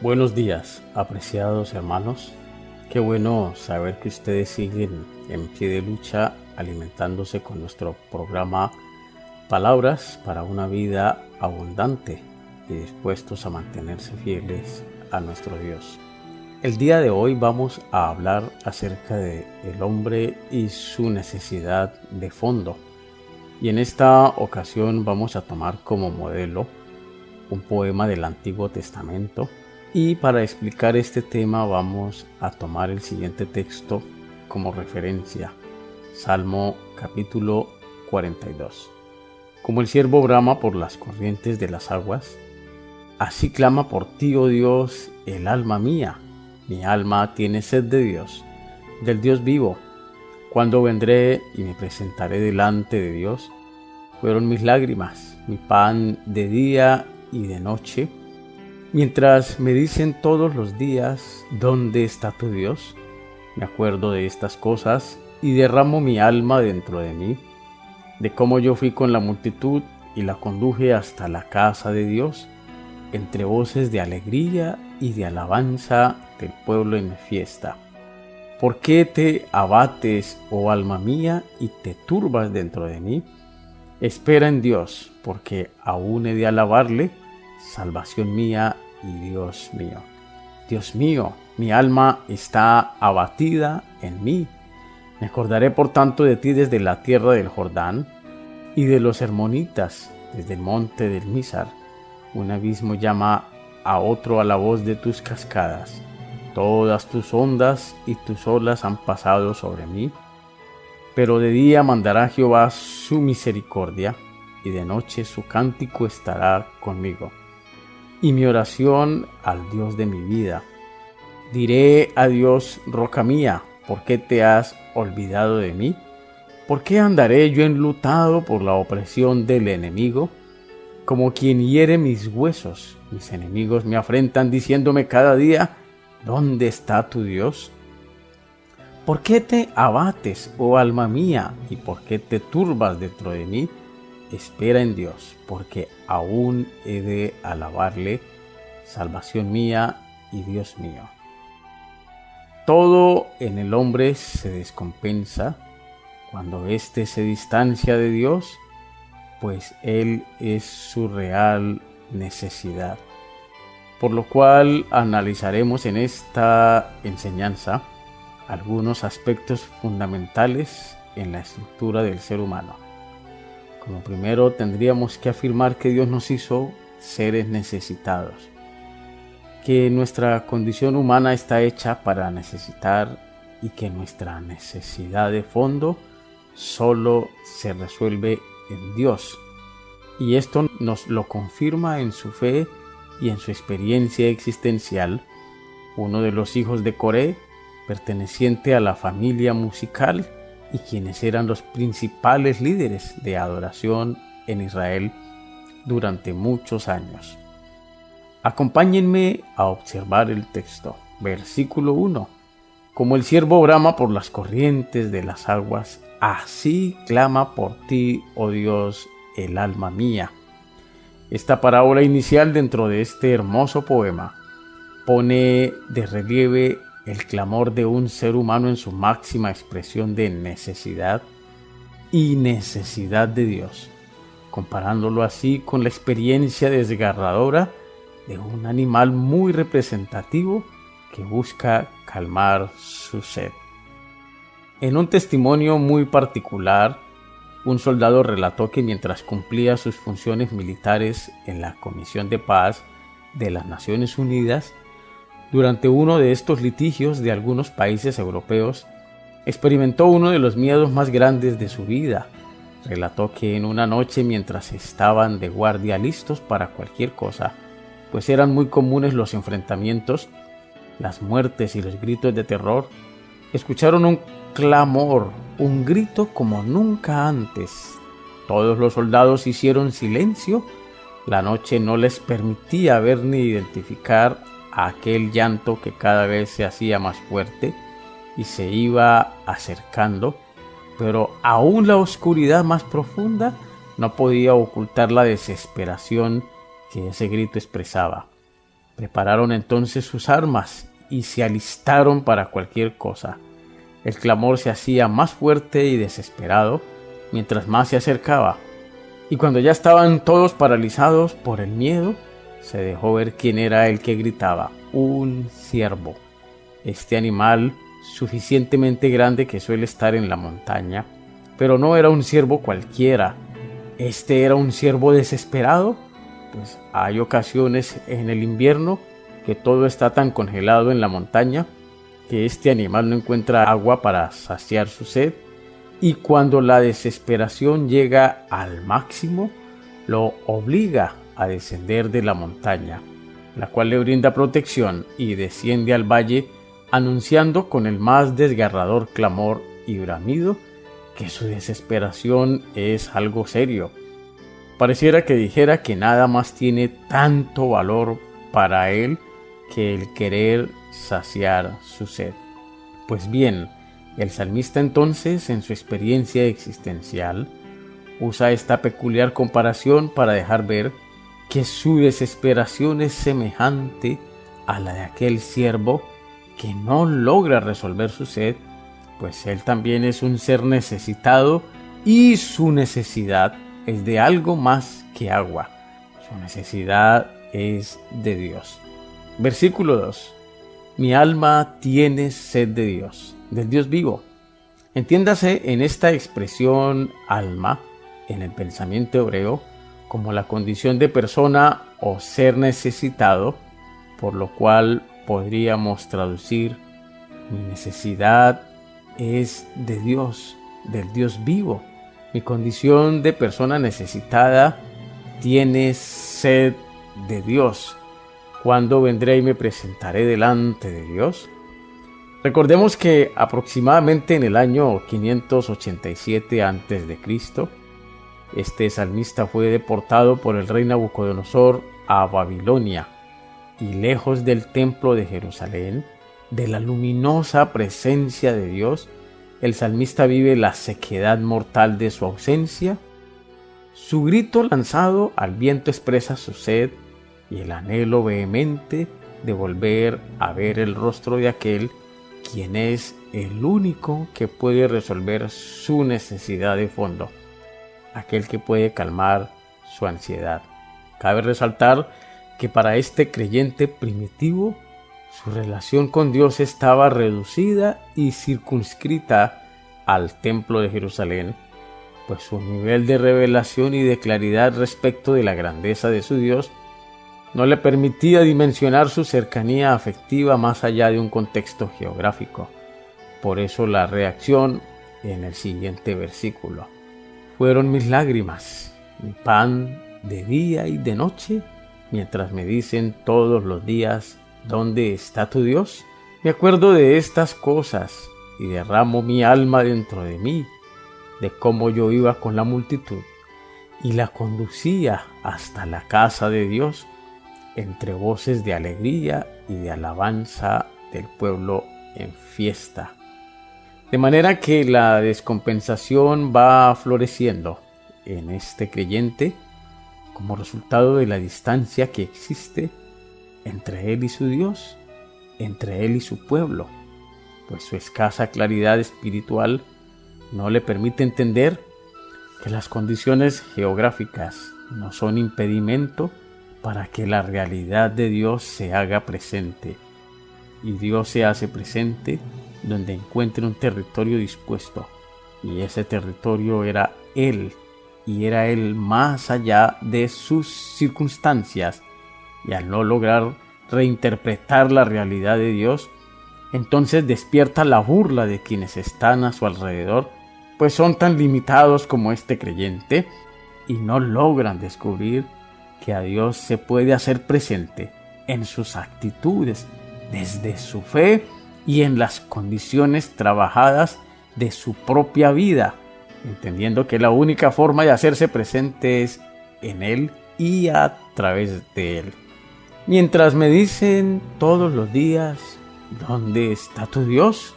Buenos días, apreciados hermanos. Qué bueno saber que ustedes siguen en pie de lucha alimentándose con nuestro programa Palabras para una vida abundante y dispuestos a mantenerse fieles a nuestro Dios. El día de hoy vamos a hablar acerca de el hombre y su necesidad de fondo. Y en esta ocasión vamos a tomar como modelo un poema del Antiguo Testamento. Y para explicar este tema vamos a tomar el siguiente texto como referencia. Salmo capítulo 42. Como el ciervo brama por las corrientes de las aguas, así clama por ti, oh Dios, el alma mía. Mi alma tiene sed de Dios, del Dios vivo. Cuando vendré y me presentaré delante de Dios, fueron mis lágrimas, mi pan de día y de noche, mientras me dicen todos los días, ¿dónde está tu Dios? Me acuerdo de estas cosas y derramo mi alma dentro de mí, de cómo yo fui con la multitud y la conduje hasta la casa de Dios, entre voces de alegría y de alabanza del pueblo en fiesta. ¿Por qué te abates, oh alma mía, y te turbas dentro de mí? Espera en Dios, porque aún he de alabarle, salvación mía y Dios mío. Dios mío, mi alma está abatida en mí. Me acordaré por tanto de ti desde la tierra del Jordán y de los hermonitas desde el monte del Mizar. Un abismo llama a otro a la voz de tus cascadas. Todas tus ondas y tus olas han pasado sobre mí. Pero de día mandará Jehová su misericordia, y de noche su cántico estará conmigo. Y mi oración al Dios de mi vida. Diré a Dios, roca mía, ¿por qué te has olvidado de mí? ¿Por qué andaré yo enlutado por la opresión del enemigo? Como quien hiere mis huesos, mis enemigos me afrentan diciéndome cada día, ¿dónde está tu Dios? ¿Por qué te abates, oh alma mía, y por qué te turbas dentro de mí? Espera en Dios, porque aún he de alabarle, salvación mía y Dios mío. Todo en el hombre se descompensa cuando éste se distancia de Dios, pues Él es su real necesidad. Por lo cual analizaremos en esta enseñanza algunos aspectos fundamentales en la estructura del ser humano. Como primero, tendríamos que afirmar que Dios nos hizo seres necesitados, que nuestra condición humana está hecha para necesitar y que nuestra necesidad de fondo solo se resuelve en Dios. Y esto nos lo confirma en su fe y en su experiencia existencial uno de los hijos de Coré, perteneciente a la familia musical y quienes eran los principales líderes de adoración en Israel durante muchos años. Acompáñenme a observar el texto. Versículo 1. Como el ciervo brama por las corrientes de las aguas, así clama por ti, oh Dios, el alma mía. Esta parábola inicial dentro de este hermoso poema pone de relieve el clamor de un ser humano en su máxima expresión de necesidad y necesidad de Dios, comparándolo así con la experiencia desgarradora de un animal muy representativo que busca calmar su sed. En un testimonio muy particular, un soldado relató que mientras cumplía sus funciones militares en la Comisión de Paz de las Naciones Unidas, durante uno de estos litigios de algunos países europeos, experimentó uno de los miedos más grandes de su vida. Relató que en una noche, mientras estaban de guardia listos para cualquier cosa, pues eran muy comunes los enfrentamientos, las muertes y los gritos de terror, escucharon un clamor, un grito como nunca antes. Todos los soldados hicieron silencio. La noche no les permitía ver ni identificar a aquel llanto que cada vez se hacía más fuerte y se iba acercando, pero aún la oscuridad más profunda no podía ocultar la desesperación que ese grito expresaba. Prepararon entonces sus armas y se alistaron para cualquier cosa. El clamor se hacía más fuerte y desesperado mientras más se acercaba. Y cuando ya estaban todos paralizados por el miedo, se dejó ver quién era el que gritaba: un ciervo. Este animal suficientemente grande que suele estar en la montaña, pero no era un ciervo cualquiera. Este era un ciervo desesperado, pues hay ocasiones en el invierno que todo está tan congelado en la montaña que este animal no encuentra agua para saciar su sed, y cuando la desesperación llega al máximo, lo obliga a descender de la montaña, la cual le brinda protección, y desciende al valle anunciando con el más desgarrador clamor y bramido que su desesperación es algo serio. Pareciera que dijera que nada más tiene tanto valor para él que el querer saciar su sed. Pues bien, el salmista entonces, en su experiencia existencial, usa esta peculiar comparación para dejar ver que su desesperación es semejante a la de aquel siervo que no logra resolver su sed, pues él también es un ser necesitado y su necesidad es de algo más que agua. Su necesidad es de Dios. Versículo 2. Mi alma tiene sed de Dios, del Dios vivo. Entiéndase en esta expresión alma, en el pensamiento hebreo, como la condición de persona o ser necesitado, por lo cual podríamos traducir: mi necesidad es de Dios, del Dios vivo. Mi condición de persona necesitada tiene sed de Dios. ¿Cuándo vendré y me presentaré delante de Dios? Recordemos que aproximadamente en el año 587 a.C., este salmista fue deportado por el rey Nabucodonosor a Babilonia, y lejos del templo de Jerusalén, de la luminosa presencia de Dios, el salmista vive la sequedad mortal de su ausencia. Su grito lanzado al viento expresa su sed y el anhelo vehemente de volver a ver el rostro de aquel quien es el único que puede resolver su necesidad de fondo, aquel que puede calmar su ansiedad. Cabe resaltar que para este creyente primitivo, su relación con Dios estaba reducida y circunscrita al templo de Jerusalén, pues su nivel de revelación y de claridad respecto de la grandeza de su Dios no le permitía dimensionar su cercanía afectiva más allá de un contexto geográfico. Por eso la reacción en el siguiente versículo: fueron mis lágrimas, mi pan de día y de noche, mientras me dicen todos los días: ¿dónde está tu Dios? Me acuerdo de estas cosas y derramo mi alma dentro de mí, de cómo yo iba con la multitud y la conducía hasta la casa de Dios, entre voces de alegría y de alabanza del pueblo en fiesta. De manera que la descompensación va floreciendo en este creyente como resultado de la distancia que existe entre él y su Dios, entre él y su pueblo, pues su escasa claridad espiritual no le permite entender que las condiciones geográficas no son impedimento para que la realidad de Dios se haga presente. Y Dios se hace presente donde encuentre un territorio dispuesto, y ese territorio era Él, y era Él más allá de sus circunstancias. Y al no lograr reinterpretar la realidad de Dios, entonces despierta la burla de quienes están a su alrededor, pues son tan limitados como este creyente y no logran descubrir que a Dios se puede hacer presente en sus actitudes, desde su fe y en las condiciones trabajadas de su propia vida, entendiendo que la única forma de hacerse presente es en Él y a través de Él. Mientras me dicen todos los días: ¿dónde está tu Dios?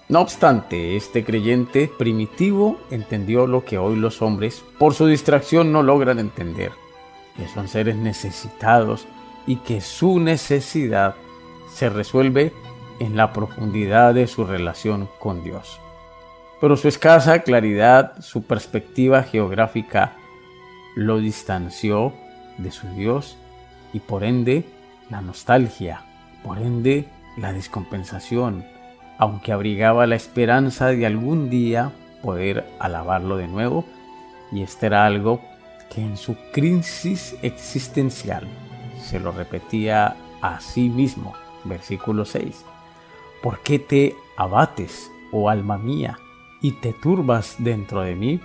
No obstante, este creyente primitivo entendió lo que hoy los hombres, por su distracción, no logran entender, que son seres necesitados y que su necesidad se resuelve en la profundidad de su relación con Dios. Pero su escasa claridad, su perspectiva geográfica, lo distanció de su Dios y por ende la nostalgia, por ende la descompensación, aunque abrigaba la esperanza de algún día poder alabarlo de nuevo, y este era algo que en su crisis existencial se lo repetía a sí mismo. Versículo 6. ¿Por qué te abates, oh alma mía, y te turbas dentro de mí?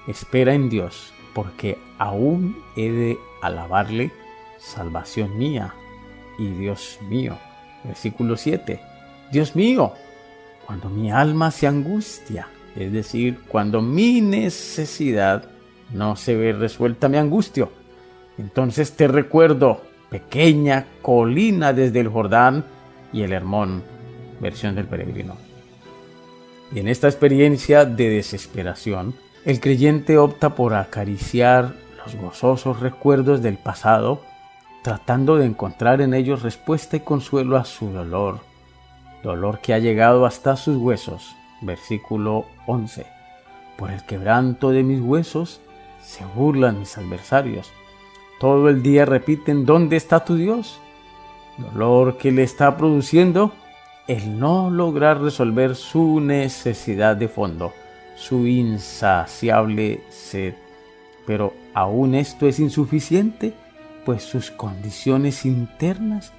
Espera en Dios, porque aún he de alabarle, salvación mía y Dios mío. Versículo 7. Dios mío, cuando mi alma se angustia, es decir, cuando mi necesidad no se ve resuelta, me angustio. Entonces te recuerdo, pequeña colina desde el Jordán y el Hermón, versión del Peregrino. Y en esta experiencia de desesperación, el creyente opta por acariciar los gozosos recuerdos del pasado, tratando de encontrar en ellos respuesta y consuelo a su dolor, dolor que ha llegado hasta sus huesos. Versículo 11. Por el quebranto de mis huesos se burlan mis adversarios. Todo el día repiten: ¿dónde está tu Dios? Dolor que le está produciendo el no lograr resolver su necesidad de fondo, su insaciable sed. Pero aún esto es insuficiente, pues sus condiciones internas,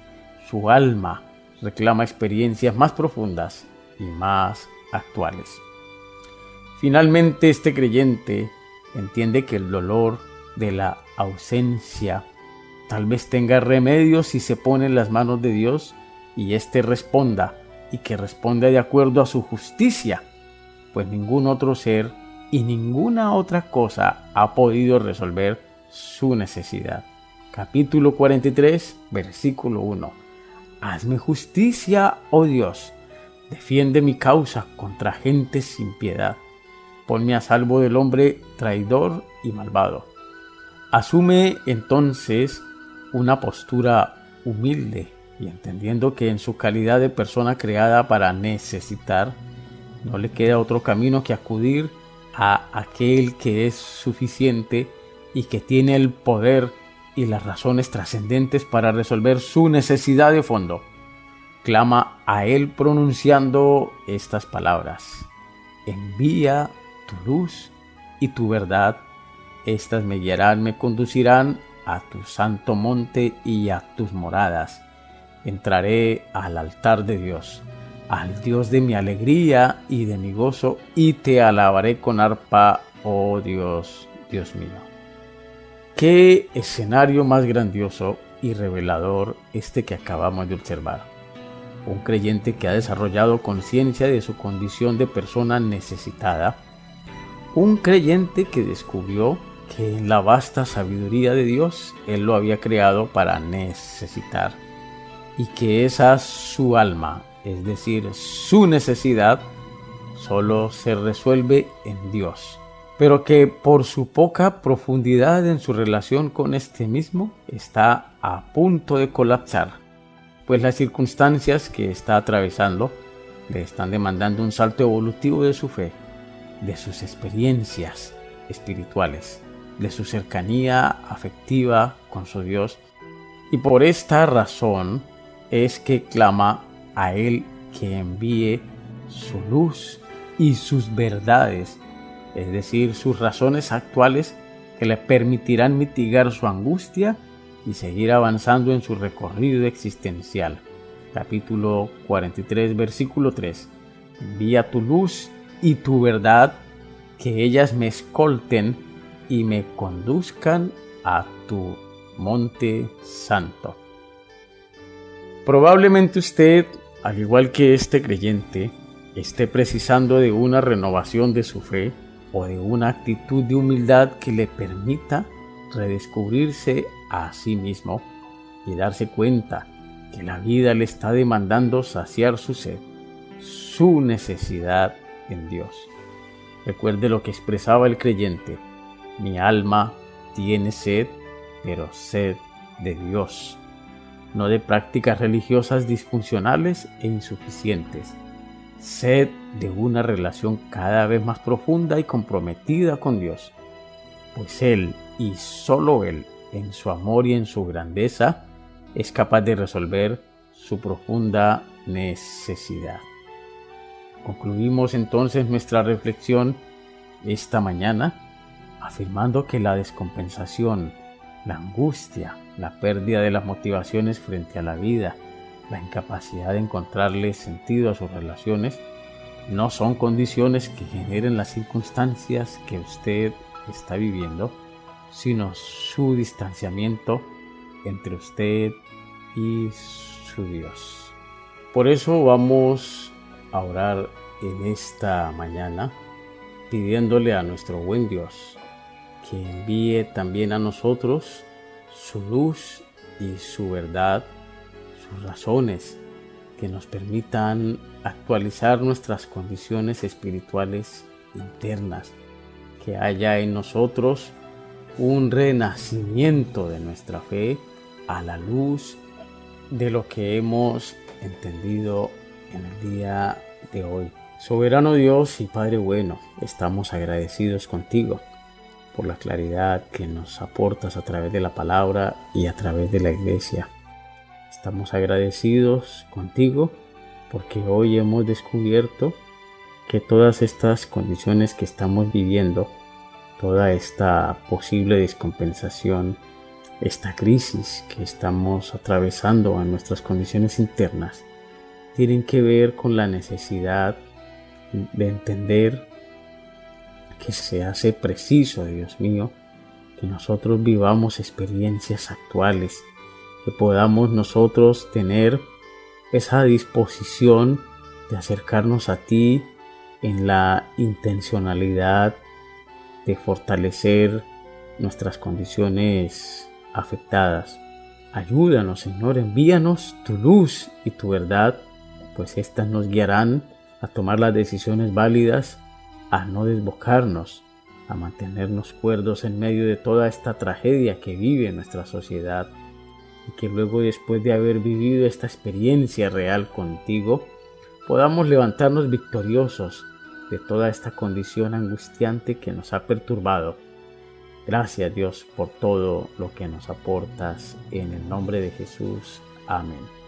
su alma, reclama experiencias más profundas y más actuales. Finalmente, este creyente entiende que el dolor de la ausencia tal vez tenga remedio si se pone en las manos de Dios y éste responda, y que responda de acuerdo a su justicia, pues ningún otro ser y ninguna otra cosa ha podido resolver su necesidad. Capítulo 43, versículo 1. Hazme justicia, oh Dios, defiende mi causa contra gente sin piedad. Ponme a salvo del hombre traidor y malvado. Asume entonces una postura humilde y entendiendo que en su calidad de persona creada para necesitar, no le queda otro camino que acudir a aquel que es suficiente y que tiene el poder y las razones trascendentes para resolver su necesidad de fondo. Clama a él pronunciando estas palabras: envía tu luz y tu verdad, estas me guiarán, me conducirán a tu santo monte y a tus moradas. Entraré al altar de Dios, al Dios de mi alegría y de mi gozo, y te alabaré con arpa, oh Dios, Dios mío. Qué escenario más grandioso y revelador este que acabamos de observar. Un creyente que ha desarrollado conciencia de su condición de persona necesitada. Un creyente que descubrió que en la vasta sabiduría de Dios, Él lo había creado para necesitar. Y que esa su alma, es decir, su necesidad, solo se resuelve en Dios. Pero que por su poca profundidad en su relación con este mismo, está a punto de colapsar, pues las circunstancias que está atravesando le están demandando un salto evolutivo de su fe, de sus experiencias espirituales, de su cercanía afectiva con su Dios, y por esta razón es que clama a Él que envíe su luz y sus verdades, es decir, sus razones actuales que le permitirán mitigar su angustia y seguir avanzando en su recorrido existencial. Capítulo 43, versículo 3. Envía tu luz y tu verdad, que ellas me escolten y me conduzcan a tu monte santo. Probablemente usted, al igual que este creyente, esté precisando de una renovación de su fe o de una actitud de humildad que le permita redescubrirse a sí mismo y darse cuenta que la vida le está demandando saciar su sed, su necesidad en Dios. Recuerde lo que expresaba el creyente: mi alma tiene sed, pero sed de Dios. no de prácticas religiosas disfuncionales e insuficientes. Sed de una relación cada vez más profunda y comprometida con Dios, pues Él y solo Él, en su amor y en su grandeza, es capaz de resolver su profunda necesidad. Concluimos entonces nuestra reflexión esta mañana afirmando que la descompensación, la angustia, la pérdida de las motivaciones frente a la vida, la incapacidad de encontrarle sentido a sus relaciones, no son condiciones que generen las circunstancias que usted está viviendo, sino su distanciamiento entre usted y su Dios. Por eso vamos a orar en esta mañana pidiéndole a nuestro buen Dios que envíe también a nosotros su luz y su verdad, sus razones que nos permitan actualizar nuestras condiciones espirituales internas, que haya en nosotros un renacimiento de nuestra fe a la luz de lo que hemos entendido en el día de hoy. Soberano Dios y Padre bueno, estamos agradecidos contigo por la claridad que nos aportas a través de la palabra y a través de la iglesia. Estamos agradecidos contigo porque hoy hemos descubierto que todas estas condiciones que estamos viviendo, toda esta posible descompensación, esta crisis que estamos atravesando en nuestras condiciones internas, tienen que ver con la necesidad de entender que se hace preciso, Dios mío, que nosotros vivamos experiencias actuales, que podamos nosotros tener esa disposición de acercarnos a ti en la intencionalidad de fortalecer nuestras condiciones afectadas. Ayúdanos, Señor, envíanos tu luz y tu verdad, pues éstas nos guiarán a tomar las decisiones válidas, a no desbocarnos, a mantenernos cuerdos en medio de toda esta tragedia que vive nuestra sociedad, y que luego, después de haber vivido esta experiencia real contigo, podamos levantarnos victoriosos de toda esta condición angustiante que nos ha perturbado. Gracias, Dios, por todo lo que nos aportas. En el nombre de Jesús. Amén.